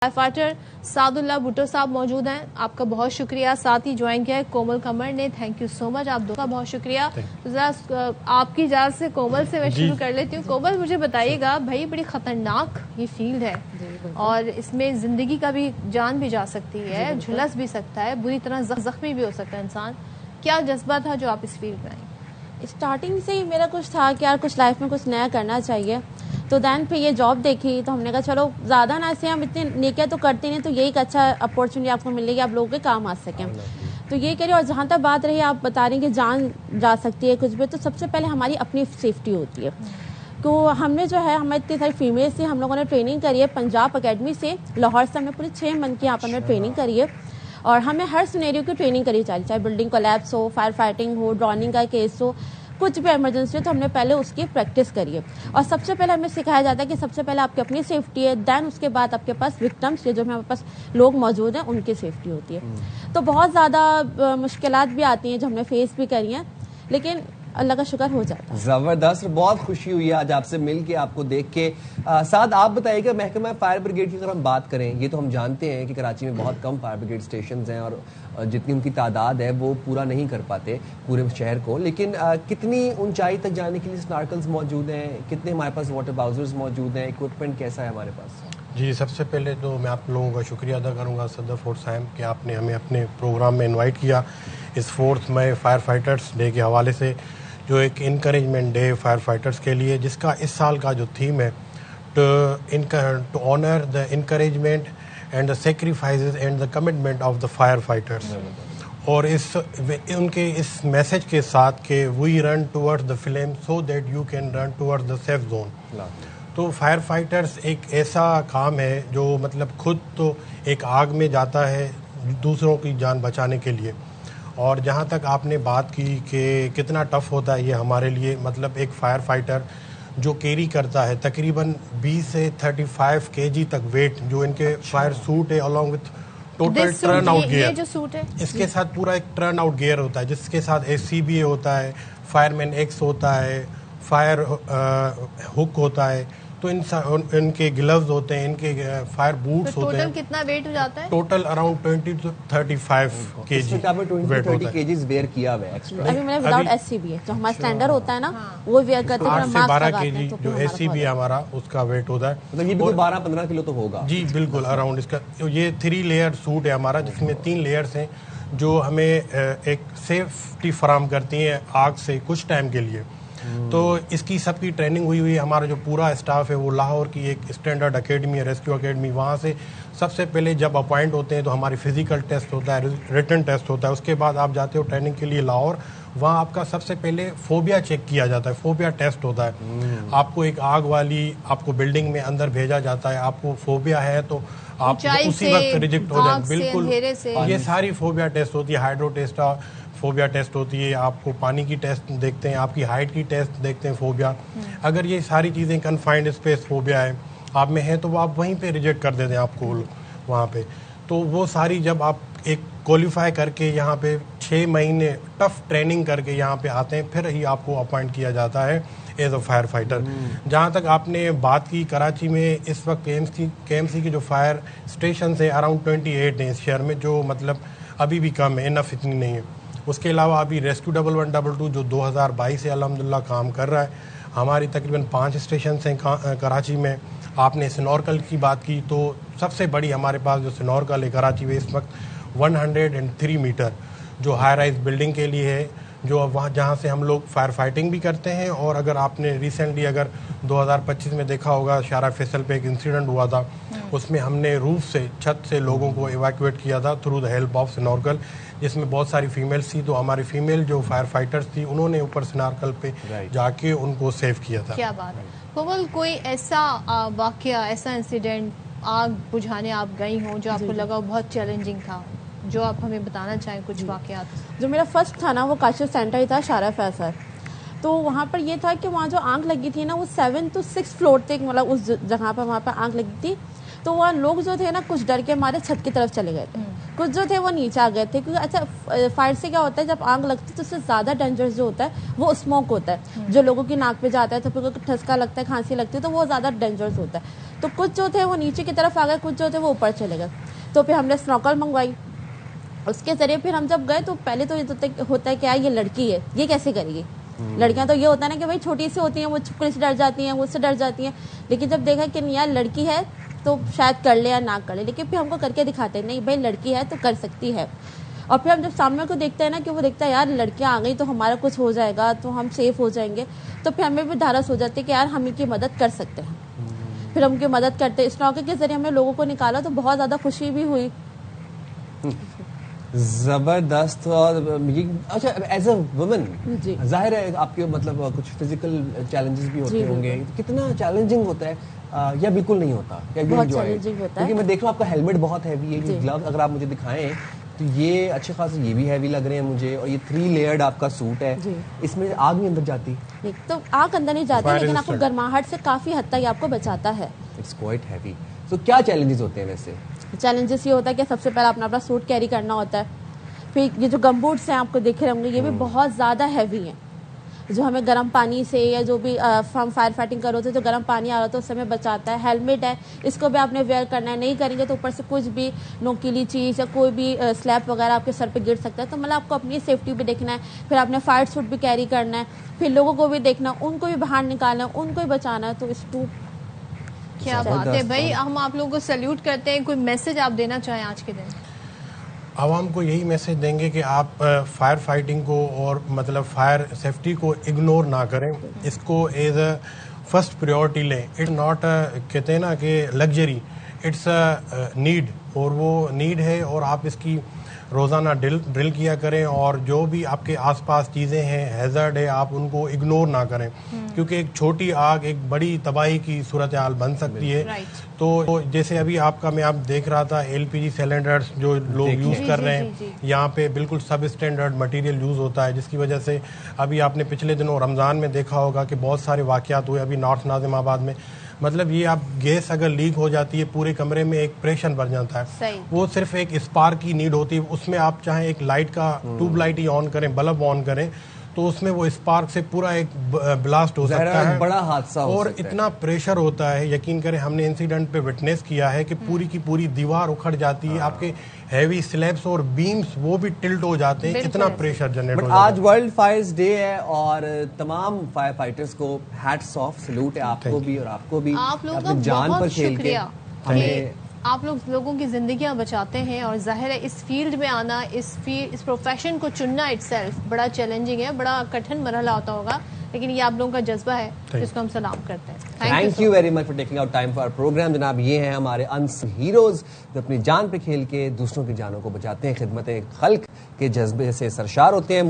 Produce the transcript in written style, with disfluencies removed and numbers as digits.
Fighter Sadulla Bhutto साहब मौजूद हैं। आपका बहुत शुक्रिया। साथ ही ज्वाइन किया है कोमल कमर ने। Thank you so much. आप दो का बहुत शुक्रिया। जरा आपकी इजाजत से कोमल से मैं शुरू कर लेती हूँ। कोमल, मुझे बताइएगा, भाई बड़ी खतरनाक ये फील्ड है और इसमें जिंदगी का भी जान भी जा सकती है, झुलस भी सकता है, बुरी तरह जख्मी भी हो सकता है इंसान। क्या जज्बा था जो आप इस फील्ड में आई? स्टार्टिंग से ही मेरा कुछ था कि यार कुछ लाइफ में कुछ नया करना चाहिए। तो दैन फिर ये जॉब देखी तो हमने कहा चलो ज़्यादा ना से हम इतने नेकिया तो करते नहीं, तो यही एक अच्छा अपॉर्चुनिटी आपको मिलेगी, आप लोगों के काम आ सकें। तो ये करिए। और जहाँ तक बात रही, आप बता रही हैं कि जान जा सकती है कुछ भी, तो सबसे पहले हमारी अपनी सेफ्टी होती है। तो हमने जो है, हमें इतनी सारी फीमेल से हम लोगों ने ट्रेनिंग करी है पंजाब अकेडमी से, लाहौर से हमने पूरे 6 मंथ की यहाँ पर हमने ट्रेनिंग करी है। और हमें हर सिनेरियो की ट्रेनिंग करी चाहिए, चाहे बिल्डिंग कोलैप्स हो, फायर फाइटिंग हो, ड्रॉनिंग का केस हो, कुछ भी इमरजेंसी हो, तो हमने पहले उसकी प्रैक्टिस करी है। और सबसे पहले हमें सिखाया जाता है कि सबसे पहले आपकी अपनी सेफ्टी है, दैन उसके बाद आपके पास विक्टिम्स के जो हमारे पास लोग मौजूद हैं उनकी सेफ्टी होती है। तो बहुत ज़्यादा मुश्किलात भी आती हैं जो हमने फेस भी करी हैं, लेकिन अल्लाह का शुक्र हो जाता है। जबरदस्त, बहुत खुशी हुई है आज आपसे मिल के, आपको देख के। साथ आप बताइएगा, महकमा फायर ब्रिगेड की अगर हम बात करें, ये तो हम जानते हैं कि कराची में बहुत कम फायर ब्रिगेड स्टेशन हैं और जितनी उनकी तादाद है वो पूरा नहीं कर पाते पूरे शहर को, लेकिन कितनी ऊंचाई तक जाने के लिए स्नार्कल्स मौजूद हैं, कितने हमारे पास वाटर बाउजर्स मौजूद हैं, इक्विपमेंट कैसा है हमारे पास? जी, सबसे पहले तो मैं आप लोगों का शुक्रिया अदा करूंगा सदर फोर्स साहब कि आपने हमें अपने प्रोग्राम में इनवाइट किया इस 4th मई फायर फाइटर्स डे के हवाले से, जो एक इनकरेजमेंट डे फायर फाइटर्स के लिए, जिसका इस साल का जो थीम है to honour the encouragement and the sacrifices and the commitment of the firefighters. और उनके इस मैसेज के साथ कि we run towards the flame so that you can run towards the safe zone. तो फायर फाइटर्स एक ऐसा काम है जो मतलब खुद तो एक आग में जाता है दूसरों की जान बचाने के लिए। और जहाँ तक आपने बात की कि कितना टफ होता है ये हमारे लिए, मतलब एक फायर फाइटर जो कैरी करता है तकरीबन 20 से 35 kg तक वेट, जो इनके फायर सूट है along with total turn out gear, जो सूट है इसके साथ पूरा एक टर्न आउट गियर होता है, जिसके साथ SCBA होता है, फायरमैन एक्स होता है, फायर हुक होता है, तो इनके ग्लव्स होते हैं, इनके फायर बूट्स होते हैं। टोटल कितना वेट हो जाता है? Total around 20 to 35 kg weight होता है। 20 kg वेयर किया हुआ है एक्स्ट्रा। अभी मैंने विदाउट SCBA जो हमारा स्टैंडर्ड होता है ना, वो वेयर करते हैं। 8 से 12 kg जो SCBA हमारा उसका वेट होता है, मतलब ये भी 12-15 किलो तो होगा। जी बिल्कुल अराउंड इसका। ये 3 लेयर सूट है हमारा, जिसमें 3 लेयर्स हैं जो हमें एक सेफ्टी फराम करती हैं आग से कुछ टाइम के लिए। तो इसकी सबकी ट्रेनिंग हुई है। हमारा जो पूरा स्टाफ है वो लाहौर की एक स्टैंडर्ड अकेडमी है, रेस्क्यू अकेडमी, वहाँ से सबसे पहले जब अपॉइंट होते हैं तो हमारी फिजिकल टेस्ट होता है, रिटन टेस्ट होता है। उसके बाद आप जाते हो ट्रेनिंग के लिए लाहौर, वहाँ आपका सबसे पहले फोबिया चेक किया जाता है, फोबिया टेस्ट होता है। आपको एक आग वाली आपको बिल्डिंग में अंदर भेजा जाता है, आपको फोबिया है तो आप उसी वक्त रिजेक्ट हो जाए। बिल्कुल, ये सारी फोबिया टेस्ट होती है, हाइड्रो टेस्ट फोबिया टेस्ट होती है, आपको पानी की टेस्ट देखते हैं, आपकी हाइट की टेस्ट देखते हैं फोबिया। अगर ये सारी चीज़ें कन्फाइंड स्पेस फोबिया है आप में है तो वो आप वहीं पे रिजेक्ट कर देते हैं आपको वहाँ पे। तो वो सारी जब आप एक क्वालिफाई करके यहाँ पे 6 महीने टफ ट्रेनिंग करके यहाँ पे आते हैं, फिर ही आपको अपॉइंट किया जाता है एज अ फायर फाइटर। जहाँ तक आपने बात की, कराची में इस वक्त KMC के जो फायर स्टेशन है अराउंड 28 हैं इस शहर में, जो मतलब अभी भी कम है, इनफ इतनी नहीं है। उसके अलावा अभी रेस्क्यू 1122 जो 2022 से अल्हम्दुलिल्लाह काम कर रहा है। हमारी तकरीबन 5 स्टेशन हैं कराची में। आपने स्नॉर्कल की बात की, तो सबसे बड़ी हमारे पास जो स्नॉर्कल है कराची में इस वक्त 103 मीटर जो हाई राइज बिल्डिंग के लिए है, जो वहाँ जहाँ से हम लोग फायर फाइटिंग भी करते हैं। और अगर आपने रिसेंटली अगर 2025 में देखा होगा, शारा फैसल पे एक इंसिडेंट हुआ था, उसमें हमने रूफ से, छत से लोगों को इवैक्यूएट किया था through the help of snorkel, जिसमें बहुत सारी फीमेल्स थी। तो हमारी फीमेल जो फायर फाइटर्स थी उन्होंने ऊपर स्नॉर्कल पे जाके उनको सेव किया था। क्या बात है। कोमल, कोई ऐसा वाकया, ऐसा इंसिडेंट आग बुझाने आप गई हो जो आपको लगा बहुत चैलेंजिंग था, जो आप हमें बताना चाहें कुछ वाकयात? जो मेरा फर्स्ट था ना, वो काशिफ सेंटर ही था, शारा फैसल। तो वहाँ पर ये था कि वहाँ जो आग लगी थी ना, वो 7 to 6 फ्लोर तक, मतलब उस जगह पर वहाँ पर आग लगी थी। तो वहाँ लोग जो थे ना कुछ डर के हमारे छत की तरफ चले गए थे, कुछ जो थे वो नीचे आ गए थे, क्योंकि अच्छा फायर से क्या होता है जब आग लगती है तो उससे ज़्यादा डेंजरस जो होता है वो स्मोक होता है, जो लोगों की नाक पे जाता है तो फिर ठसका लगता है, खांसी लगती है, तो वो ज़्यादा डेंजरस होता है। तो कुछ जो थे वो नीचे की तरफ आ गए, कुछ जो थे वो ऊपर चले गए। तो फिर हमने स्नॉकल मंगवाई, उसके ज़रिए फिर हम जब गए तो पहले तो ये होता है कि यार ये लड़की है, ये कैसे करेगी। लड़कियां तो ये होता है ना कि भाई छोटी सी होती हैं, वो छिपकली से डर जाती हैं, उससे डर जाती हैं, लेकिन जब देखा कि यार लड़की है तो शायद कर ले या ना कर ले, लेकिन फिर हमको करके दिखाते हैं नहीं भाई लड़की है तो कर सकती है। और फिर हम जब सामने को देखते हैं ना कि वो देखता है यार लड़कियां आ गई तो हमारा कुछ हो जाएगा, तो हम सेफ हो जाएंगे, तो फिर हमें भी धारस हो जाती है कि यार हम इनकी मदद कर सकते हैं। फिर हम उनकी मदद करते हैं, स्नॉकर के जरिए हमने लोगों को निकाला तो बहुत ज़्यादा खुशी भी हुई। जबरदस्त। और ये अच्छा एज अ वुमन जी। जाहिर है आपके मतलब कुछ फिजिकल चैलेंजेस भी होते जी, होंगे, कितना चैलेंजिंग होता है या बिल्कुल नहीं होता? या बहुत चैलेंजिंग होता है, क्योंकि मैं देख रहा हूँ आपका हेलमेट बहुत हैवी है, ये ग्लव्स अगर आप मुझे दिखाएं तो ये अच्छे खासे ये भी हैवी लग रहे हैं मुझे, और ये 3 लेयर्ड आपका सूट है, इसमें आग नहीं अंदर जाती? नहीं, तो आग अंदर नहीं जाती, लेकिन आपको गर्माहट से काफ़ी हद तक आपको बचाता है। It's quite heavy. तो क्या चैलेंजेस होते हैं वैसे? चैलेंजेस ये होता है कि सबसे पहले अपना सूट कैरी करना होता है, फिर ये जो गमबूट्स हैं आपको दिख रहे होंगे ये भी बहुत ज़्यादा हैवी हैं, जो हमें गर्म पानी से या जो भी हम फायर फाइटिंग कर रहे होते तो गर्म पानी आ रहा था उससे हमें बचाता है। हेलमेट है, इसको भी आपने वेयर करना है, नहीं करेंगे तो ऊपर से कुछ भी नोकीली चीज़ या कोई भी स्लैब वगैरह आपके सर पे गिर सकता है, तो मतलब आपको अपनी सेफ्टी भी देखना है। फिर आपने फायर सूट भी कैरी करना है, फिर लोगों को भी देखना, उनको भी बाहर निकालना है, उनको भी बचाना है। तो इस क्या बात है भाई, हम आप लोगों को सैल्यूट करते हैं। कोई मैसेज आप देना चाहें आज के दिन? आवाम को यही मैसेज देंगे कि आप फायर फाइटिंग को और मतलब फायर सेफ्टी को इग्नोर ना करें, इसको एज अ फर्स्ट प्रायोरिटी लें। इट्स नॉट कहते हैं ना कि लग्जरी, इट्स अ नीड, और वो नीड है, और आप इसकी रोज़ाना ड्रिल किया करें, और जो भी आपके आसपास चीज़ें हैं हैज़र्ड है आप उनको इग्नोर ना करें, क्योंकि एक छोटी आग एक बड़ी तबाही की सूरत हाल बन सकती है। तो जैसे अभी मैं आप देख रहा था एलपीजी सिलेंडर्स जो लोग यूज़ कर रहे हैं, यहाँ पे बिल्कुल सब स्टैंडर्ड मटेरियल यूज़ होता है, जिसकी वजह से अभी आपने पिछले दिनों रमज़ान में देखा होगा कि बहुत सारे वाक़यात हुए अभी नॉर्थ नाज़िमाबाद में। मतलब ये आप गैस अगर लीक हो जाती है पूरे कमरे में एक प्रेशर बढ़ जाता है, वो सिर्फ एक स्पार्क की नीड होती है, उसमें आप चाहे एक लाइट का ट्यूब लाइट ही ऑन करें, बल्ब ऑन करें, तो उसमें वो स्पार्क से पूरा एक ब्लास्ट हो सकता है, बड़ा हादसा हो और सकता इतना प्रेशर होता है। यकीन करें हमने इंसिडेंट पे विटनेस किया है कि पूरी की पूरी दीवार उखड़ जाती है, आपके हैवी स्लैब्स और बीम्स वो भी टिल्ट हो जाते हैं, इतना प्रेशर जनरेट हो जाता है। आज वर्ल्ड फायर्स डे है और तमाम फायर फाइटर्स को हैट्स ऑफ, सैल्यूट है आपको भी और आपको भी, आप लोगों का जान पर बहुत खेल के शुक्रिया। आप लोगों की जिंदगियां बचाते हैं, और जाहिर है इस फील्ड में आना, इस प्रोफेशन को चुनना इटसेल्फ बड़ा चैलेंजिंग है, बड़ा कठिन मरहला होता होगा, लेकिन ये आप लोगों का जज्बा है जिसको हम सलाम करते हैं। Thank you very much for taking out time for our programme. जनाब ये हैं हमारे अनसंग हीरोज जो अपनी जान पे खेल के दूसरों की जानों को बचाते हैं, खिदमत खल्क के जज्बे से सरशार होते हैं।